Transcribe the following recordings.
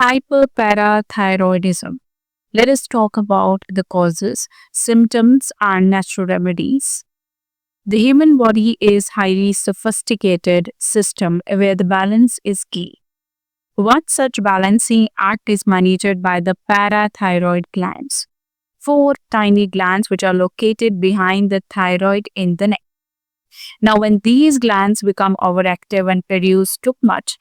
Hyperparathyroidism. Let us talk about the causes, symptoms, and natural remedies. The human body is highly sophisticated system where the balance is key. One such balancing act is managed by the parathyroid glands. Four tiny glands which are located behind the thyroid in the neck. Now, when these glands become overactive and produce too much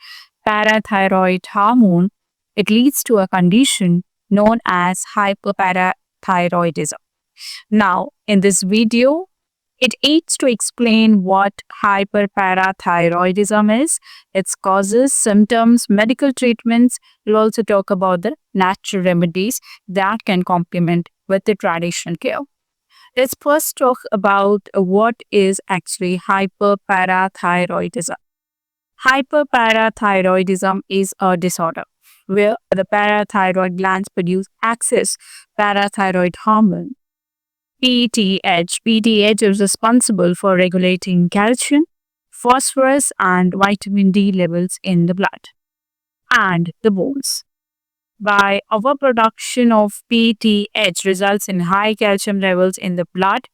parathyroid hormone, it leads to a condition known as hyperparathyroidism. Now, in this video, it aids to explain what hyperparathyroidism is, its causes, symptoms, medical treatments. We'll also talk about the natural remedies that can complement with the traditional care. Let's first talk about what is actually hyperparathyroidism. Hyperparathyroidism is a disorder where the parathyroid glands produce excess parathyroid hormone. PTH. PTH is responsible for regulating calcium, phosphorus, and vitamin D levels in the blood and the bones. By overproduction of PTH results in high calcium levels in the blood,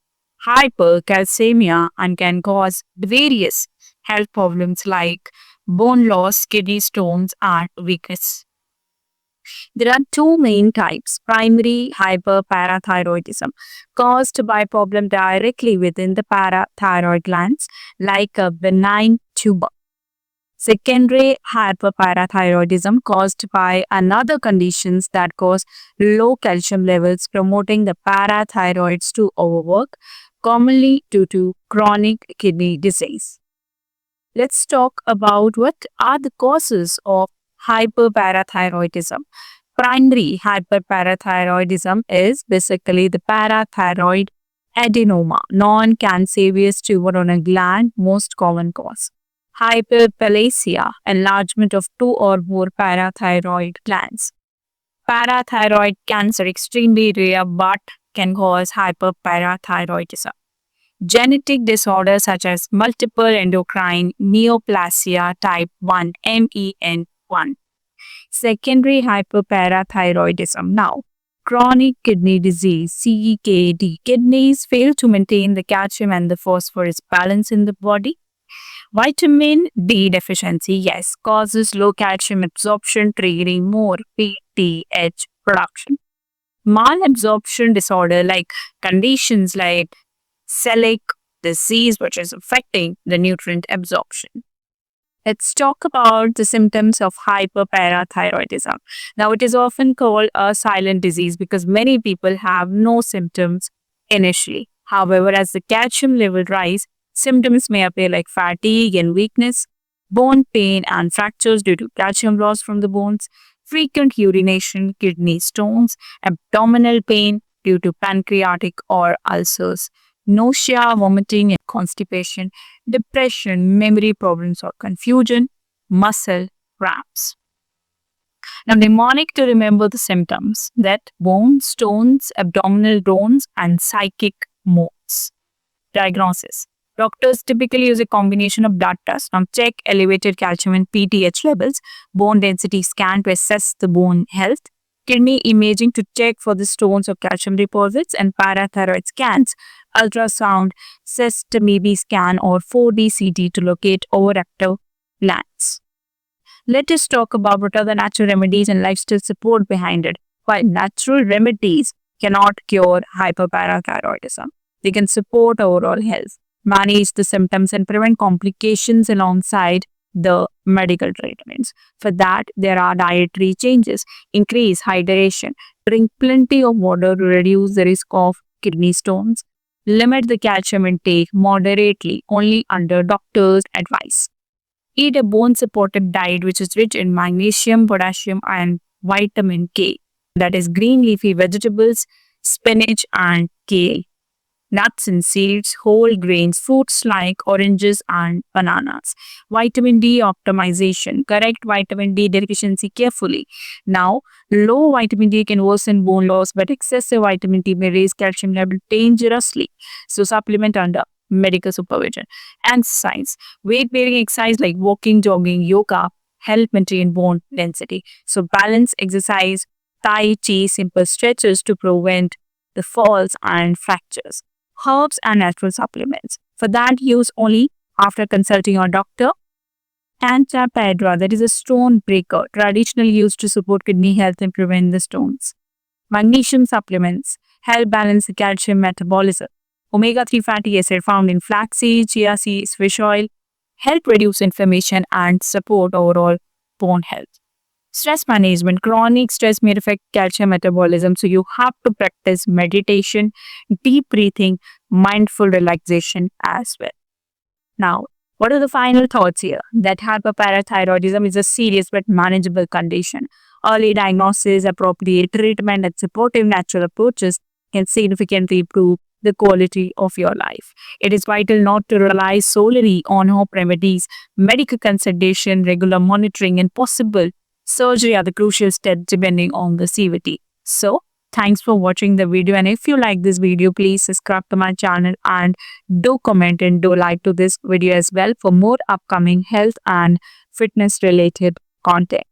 hypercalcemia, and can cause various health problems like bone loss, kidney stones, and weakness. There are two main types. Primary hyperparathyroidism, caused by problem directly within the parathyroid glands, like a benign tumor. Secondary hyperparathyroidism, caused by another conditions that cause low calcium levels, promoting the parathyroids to overwork, commonly due to chronic kidney disease. Let's talk about what are the causes of hyperparathyroidism. Primary hyperparathyroidism is basically the parathyroid adenoma, non-cancerous tumor on a gland, most common cause. Hyperplasia, enlargement of two or more parathyroid glands. Parathyroid cancer, extremely rare but can cause hyperparathyroidism. Genetic disorders such as multiple endocrine neoplasia type 1 MEN1. Secondary hyperparathyroidism. Now, chronic kidney disease CKD. Kidneys fail to maintain the calcium and the phosphorus balance in the body. Vitamin D deficiency, yes, causes low calcium absorption, triggering more PTH production. Malabsorption disorder, like conditions like celiac disease, which is affecting the nutrient absorption. Let's talk about the symptoms of hyperparathyroidism. Now, it is often called a silent disease because many people have no symptoms initially. However, as the calcium level rise, symptoms may appear like fatigue and weakness, bone pain and fractures due to calcium loss from the bones, frequent urination, kidney stones, abdominal pain due to pancreatic or ulcers, nausea, vomiting, and constipation, depression, memory problems or confusion, muscle cramps. Now, mnemonic to remember the symptoms that bones, stones, abdominal groans, and psychic modes. Diagnosis. Doctors typically use a combination of blood tests. Now, check elevated calcium and PTH levels, bone density scan to assess the bone health, kidney imaging to check for the stones or calcium deposits, and parathyroid scans, ultrasound, sestamibi scan, or 4D CT to locate overactive glands. Let us talk about what are the natural remedies and lifestyle support behind it. While natural remedies cannot cure hyperparathyroidism, they can support overall health, manage the symptoms, and prevent complications alongside the medical treatments. For that, there are dietary changes, increase hydration, drink plenty of water to reduce the risk of kidney stones, limit the calcium intake moderately, only under doctor's advice. Eat a bone-supportive diet which is rich in magnesium, potassium, and vitamin K. That is green leafy vegetables, spinach, and kale. Nuts and seeds, whole grains, fruits like oranges and bananas. Vitamin D optimization. Correct vitamin D deficiency carefully. Now, low vitamin D can worsen bone loss, but excessive vitamin D may raise calcium level dangerously. So, supplement under medical supervision. Exercise. Weight bearing exercise like walking, jogging, yoga help maintain bone density. So balance exercise, Tai Chi, simple stretches to prevent the falls and fractures. Herbs and natural supplements. For that, use only after consulting your doctor. Cantaperidra, that is a stone breaker, traditionally used to support kidney health and prevent the stones. Magnesium supplements help balance the calcium metabolism. Omega-3 fatty acid found in flaxseed, chia seeds, fish oil help reduce inflammation and support overall bone health. Stress management, chronic stress may affect calcium metabolism, so you have to practice meditation, deep breathing, mindful relaxation as well. Now, what are the final thoughts here? That hyperparathyroidism is a serious but manageable condition. Early diagnosis, appropriate treatment, and supportive natural approaches can significantly improve the quality of your life. It is vital not to rely solely on home remedies. Medical consultation, regular monitoring, and possible surgery are the crucial steps depending on the severity. So, thanks for watching the video, and if you like this video, please subscribe to my channel and do comment and do like to this video as well for more upcoming health and fitness related content.